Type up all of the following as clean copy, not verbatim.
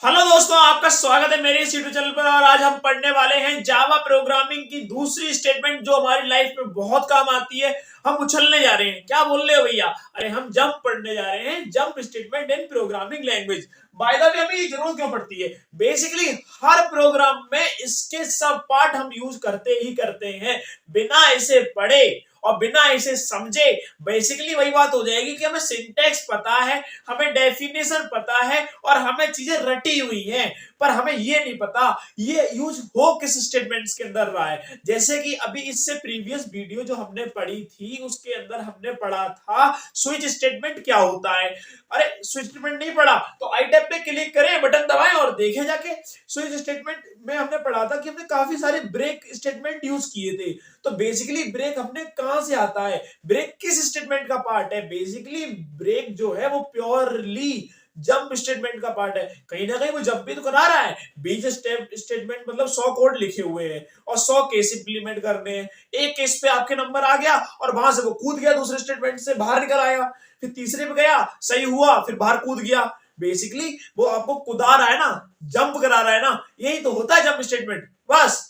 Hello दोस्तों, आपका स्वागत है मेरे इस यूट्यूब चैनल पर। और आज हम पढ़ने वाले हैं जावा प्रोग्रामिंग की दूसरी स्टेटमेंट जो हमारी लाइफ में बहुत काम आती है। हम उछलने जा रहे हैं। क्या बोल रहे हो भैया? अरे हम जंप पढ़ने जा रहे हैं, jump statement in programming language. By the way हमें ये जरूरत क्यों पड़ती है? बेसिकली हर प्रोग्राम में इसके सब पार्ट हम यूज करते ही करते हैं। बिना इसे पढ़े और बिना इसे समझे बेसिकली वही बात हो जाएगी कि हमें सिंटैक्स पता है, हमें डेफिनेशन पता है और हमें चीजें रटी हुई हैं, पर हमें ये नहीं पता ये यूज हो किस स्टेटमेंट्स के अंदर रहा है। जैसे कि अभी इससे प्रीवियस वीडियो जो हमने पढ़ी थी उसके अंदर हमने पढ़ा था स्विच स्टेटमेंट क्या होता है। अरे स्विच स्टेटमेंट नहीं पढ़ा तो आई टैब पे क्लिक करें, बटन दबाएं और देखें जाके। स्विच स्टेटमेंट में हमने पढ़ा था कि हमने काफी सारे ब्रेक स्टेटमेंट यूज किए थे। तो बेसिकली ब्रेक हमने कहां से आता है, ब्रेक किस स्टेटमेंट का पार्ट है? बेसिकली ब्रेक जो है वो प्योरली जंप स्टेटमेंट का पार्ट है। कहीं ना कहीं वो जंप भी तो करा रहा है। बीच स्टेटमेंट मतलब 100 कोड लिखे हुए हैं और 100 केस इंप्लीमेंट करने हैं। एक केस पे आपके नंबर आ गया और वहां से वो कूद गया, दूसरे स्टेटमेंट से बाहर निकल आया, फिर तीसरे पे गया, सही हुआ, फिर बाहर कूद गया। बेसिकली वो आपको कुदा रहा है ना, जंप करा रहा है ना। यही तो होता है जंप स्टेटमेंट। बस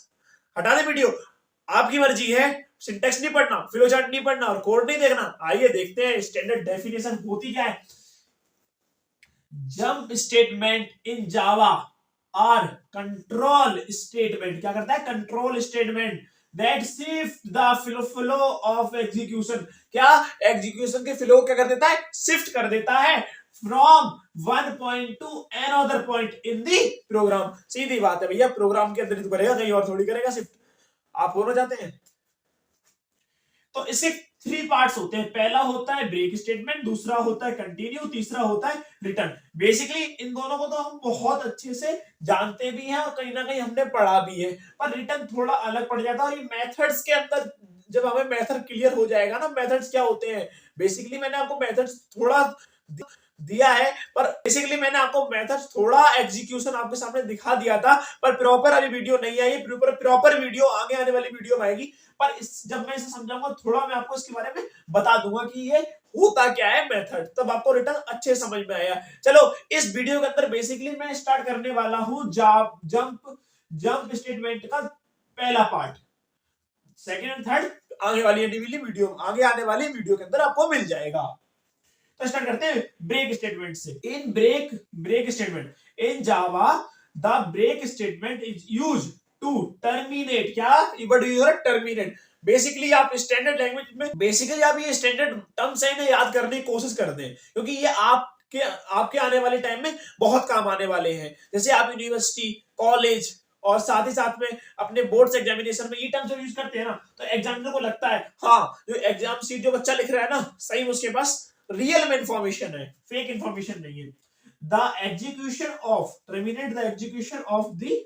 हटा दे वीडियो, आपकी मर्जी है। सिंटेक्स नहीं पढ़ना, फ्लोचार्ट नहीं पढ़ना और कोड नहीं देखना। आइए देखते हैं स्टैंडर्ड डेफिनेशन होती क्या है। Jump statement in Java are control statement. क्या करता है? Control statement that shift the flow of execution. क्या एग्जीक्यूशन के फ्लो क्या कर देता है? शिफ्ट कर देता है from one point to another point in the program. सीधी बात है भैया, प्रोग्राम के अंदर ही तो करेगा, कहीं और थोड़ी करेगा शिफ्ट। आप होना चाहते हैं तो इसके 3 पार्ट्स होते हैं। पहला होता है ब्रेक स्टेटमेंट, दूसरा होता है कंटिन्यू, तीसरा होता है रिटर्न। बेसिकली इन दोनों को तो हम बहुत अच्छे से जानते भी हैं और कहीं ना कहीं हमने पढ़ा भी है, पर रिटर्न थोड़ा अलग पड़ जाता है। और ये मेथड्स के अंदर जब हमें मेथड क्लियर हो जाएगा ना, मेथड्स क्या होते हैं। बेसिकली मैंने आपको मेथड्स थोड़ा दिया है, पर बेसिकली मैंने आपको मेथड्स थोड़ा एग्जीक्यूशन आपके सामने दिखा दिया था, पर प्रॉपर अभी वीडियो नहीं आई। प्रॉपर वीडियो आगे आने वाली वीडियो में आएगी। पर जब मैं इसे समझाऊंगा थोड़ा मैं आपको इसके बारे में बता दूंगा कि ये होता क्या है मेथड, तब आपको रिटर्न अच्छे समझ में आएगा। चलो इस वीडियो के अंदर बेसिकली मैं स्टार्ट करने वाला हूं जंप स्टेटमेंट का पहला पार्ट। सेकंड एंड थर्ड आगे वाली वीडियो, आगे आने वाली वीडियो के अंदर आपको मिल जाएगा। तो स्टार्ट करते हैं ब्रेक स्टेटमेंट से। In break statement in Java the break statement is use to terminate. क्या टर्मिनेट? बेसिकली आप स्टैंडर्ड लैंग्वेज में बेसिकली आप ये स्टैंडर्ड टर्म्स है ना याद करने की कोशिश करते हैं, क्योंकि ये आपके आने वाले टाइम में बहुत काम आने वाले हैं। जैसे आप यूनिवर्सिटी, कॉलेज और साथ ही साथ में अपने बोर्ड्स एग्जामिनेशन में ये टर्म्स यूज करते हैं ना, तो एग्जामिनर को लगता है हाँ जो एग्जाम सीट जो बच्चा लिख रहा है ना, सही में उसके पास रियल में इंफॉर्मेशन है, फेक इंफॉर्मेशन नहीं है। The execution of terminate the execution of the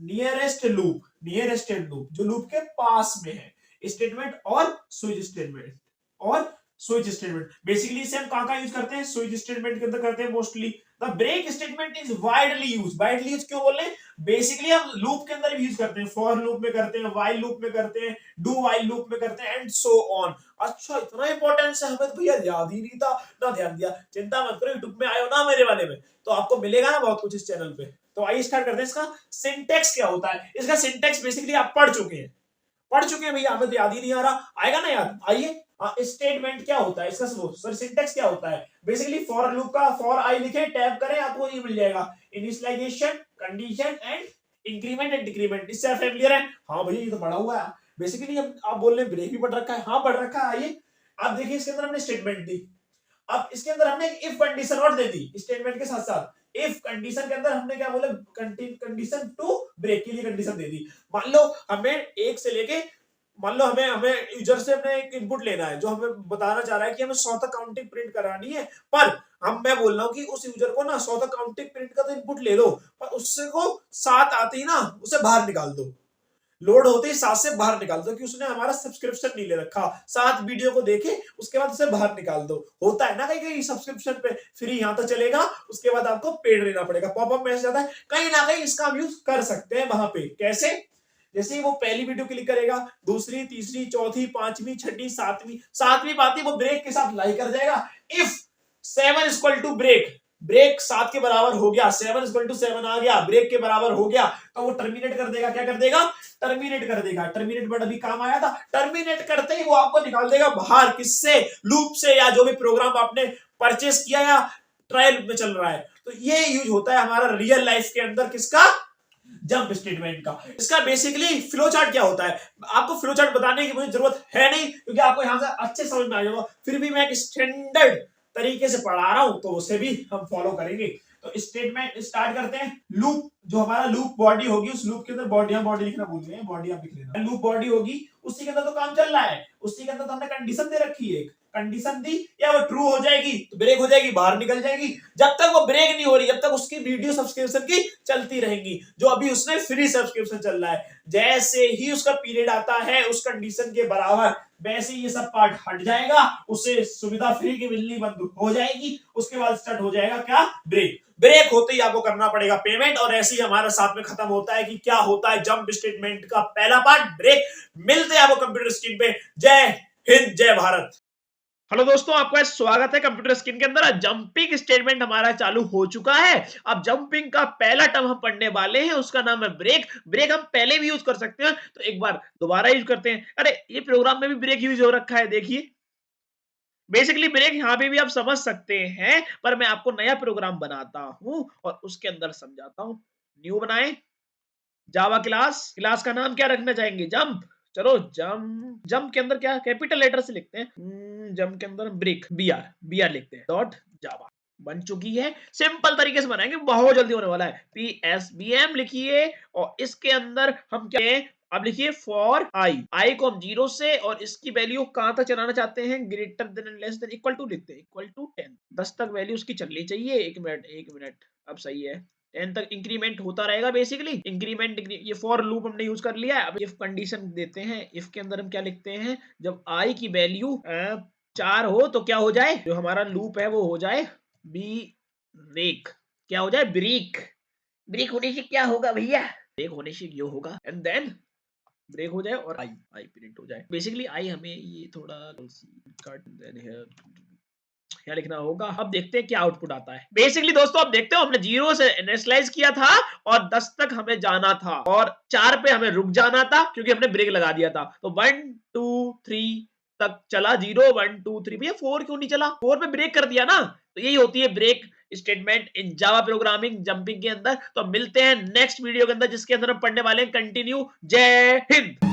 nearest loop जो लूप के पास में है। स्टेटमेंट और स्विच स्टेटमेंट बेसिकली इसे हम कहां यूज करते हैं? स्विच स्टेटमेंट के अंदर करते हैं mostly. The break statement is widely use क्यों बोल रहे हैं? बेसिकली हम लूप के अंदर यूज करते हैं, फॉर लूप में करते हैं, व्हाइल लूप में करते हैं, डू व्हाइल लूप में करते हैं एंड सो ऑन। अच्छा इतना इंपॉर्टेंस है, हमें तो भैया याद ही नहीं था ना, ध्यान दिया। चिंता मत करो, यूट्यूब में आए हो ना मेरे वाले में तो आपको मिलेगा ना बहुत कुछ इस चैनल पे। तो आइए स्टार्ट करते हैं। इसका सिंटेक्स क्या होता है? इसका सिंटेक्स बेसिकली आप पढ़ चुके हैं भैया, हमें तो याद ही नहीं आ रहा, आएगा ना याद। आइए स्टेटमेंट क्या होता है इसका, सर सिंटेक्स क्या होता है? बेसिकली फॉर लूप का फॉर आई लिखे, टैब करें, आपको ये मिल जाएगा। Initialisation, condition and increment and decrement. इससे फैमिलियर है? हाँ भैया ये तो पढ़ा हुआ है। बेसिकली आप बोल रहे हैं ब्रेक भी पढ़ रखा है, हाँ पढ़ रखा है। आइए आप देखिए इसके अंदर हमने स्टेटमेंट दी, अब इसके अंदर हमने इफ कंडीशन और दे दी स्टेटमेंट के साथ साथ। इफ कंडीशन के अंदर हमने क्या बोला? कंडीशन टू ब्रेक के लिए कंडीशन दे दी। मान लो हमें एक से लेके, मान लो हमें यूजर से हमने एक इनपुट लेना है जो हमें बताना चाह रहा है कि हमें 100 तक काउंटिंग प्रिंट करानी है, पर मैं बोल रहा हूँ कि उस यूजर को ना 100 तक काउंटिंग प्रिंट का तो इनपुट ले लो, पर उससे को 7 आते ही ना उसे बाहर निकाल दो। लोड होते ही 7 से बाहर निकाल दो कि उसने हमारा सब्सक्रिप्शन नहीं ले रखा। 7 वीडियो को देखे उसके बाद उसे बाहर निकाल दो। होता है ना कहीं कहीं सब्सक्रिप्शन पे फ्री यहाँ तो चलेगा, उसके बाद आपको पेड लेना पड़ेगा, पॉपअप मैसेज आता है। कहीं ना कहीं इसका हम यूज कर सकते हैं वहां पे। कैसे? जैसे ही वो पहली वीडियो क्लिक करेगा, दूसरी, तीसरी, चौथी, पांचवी, छठी, सातवीं पाती वो ब्रेक के साथ लाई कर जाएगा। If 7 equal to break, break 7 के बराबर हो गया, 7 इक्वल टू 7 आ गया, ब्रेक के बराबर हो गया, तो वो टर्मिनेट कर देगा। क्या कर देगा? टर्मिनेट कर देगा। टर्मिनेट वर्ड अभी काम आया था। टर्मिनेट करते ही वो आपको निकाल देगा बाहर, किससे? लूप से, या जो भी प्रोग्राम आपने परचेस किया या ट्रायल में चल रहा है। तो ये यूज होता है हमारा रियल लाइफ के अंदर, किसका? जंप स्टेटमेंट का। इसका बेसिकली फ्लो चार्ट क्या होता है, आपको फ्लो चार्ट बताने की मुझे जरूरत है नहीं, क्योंकि आपको यहां से अच्छे समझ में आ जाएगा। फिर भी मैं एक स्टैंडर्ड तरीके से पढ़ा रहा हूं, तो उसे भी हम फॉलो करेंगे। तो स्टेटमेंट स्टार्ट करते हैं। लूप, जो हमारा लूप बॉडी होगी, उस लूप के अंदर बॉडी, हम बॉडी लिखना भूल गए, बॉडी आप लिख लेना। लूप बॉडी होगी, उसी के अंदर तो काम चल रहा है, उसी के अंदर तो हमने कंडीशन दे रखी है। कंडीशन दी, या वो ट्रू हो जाएगी तो ब्रेक हो जाएगी, बाहर निकल जाएगी। जब तक वो ब्रेक नहीं हो रही, जब तक उसकी वीडियो सब्सक्रिप्शन की चलती रहेंगी, जो अभी उसने फ्री सब्सक्रिप्शन चल रहा है। जैसे ही उसका पीरियड आता है उस कंडीशन के बराबर, वैसे ये सब पार्ट हट जाएगा, उसे सुविधा फ्री की मिलनी बंद हो जाएगी। उसके बाद स्टार्ट हो जाएगा क्या? ब्रेक। ब्रेक होते ही आपको करना पड़ेगा पेमेंट। और ऐसे ही हमारे साथ में खत्म होता है कि क्या होता है जंप स्टेटमेंट का पहला पार्ट, ब्रेक। मिलते हैं आपको कंप्यूटर स्क्रीन पे। जय हिंद, जय भारत। हेलो दोस्तों, आपका स्वागत है कंप्यूटर स्क्रीन के अंदर। जंपिंग स्टेटमेंट हमारा चालू हो चुका है। अब जंपिंग का पहला टर्म हम पढ़ने वाले हैं, उसका नाम है ब्रेक। ब्रेक हम पहले भी यूज कर सकते हैं, तो एक बार दोबारा यूज करते हैं। अरे ये प्रोग्राम में भी ब्रेक यूज हो रखा है, देखिए। बेसिकली ब्रेक यहां पे भी आप समझ सकते हैं, पर मैं आपको नया प्रोग्राम बनाता हूं और उसके अंदर समझाता हूं। न्यू बनाए, जावा क्लास। क्लास का नाम क्या रखना चाहेंगे? जंप। चलो जंप। जंप के अंदर क्या कैपिटल लेटर से लिखते हैं? जंप के अंदर ब्रेक, बी आर लिखते हैं। डॉट जावा बन चुकी है। सिंपल तरीके से बनाएंगे, बहुत जल्दी होने वाला है। PSBM लिखिए, और इसके अंदर हम क्या है, अब लिखिए फॉर आई को हम 0 से, और इसकी वैल्यू कहां तक चलाना चाहते हैं? Greater than less than equal to लिखते हैं, इक्वल टू 10। 10 तक वैल्यू उसकी चलनी चाहिए। एक मिनट, अब सही है। 10 तक इंक्रीमेंट होता रहेगा। बेसिकली इंक्रीमेंट, ये फॉर लूप हमने यूज कर लिया है। अब इफ कंडीशन देते हैं। इफ के अंदर हम क्या लिखते हैं? जब आई की वैल्यू 4 हो तो क्या हो जाए? जो हमारा लूप है वो हो जाए ब्रेक। क्या हो जाए? ब्रेक। ब्रेक होने से क्या होगा भैया? ब्रेक होने से ये होगा, एंड देन ब्रेक हो जाए और आई प्रिंट हो जाए। बेसिकली आई हमें ये थोड़ा क्या लिखना होगा। अब देखते हैं क्या आउटपुट आता है। बेसिकली दोस्तों आप देखते हो, हमने 0 से इनिशियलाइज किया था और 10 तक हमें जाना था, और 4 पे हमें रुक जाना था क्योंकि हमने ब्रेक लगा दिया था। तो 1 2 3 तक चला। 0 1 2 3। भैया 4 क्यों नहीं चला? 4 पे ब्रेक कर दिया ना। तो यही होती है break statement in Java programming, jumping के अंदर। तो मिलते हैं नेक्स्ट वीडियो के अंदर, जिसके अंदर हम पढ़ने वाले हैं कंटिन्यू। जय हिंद।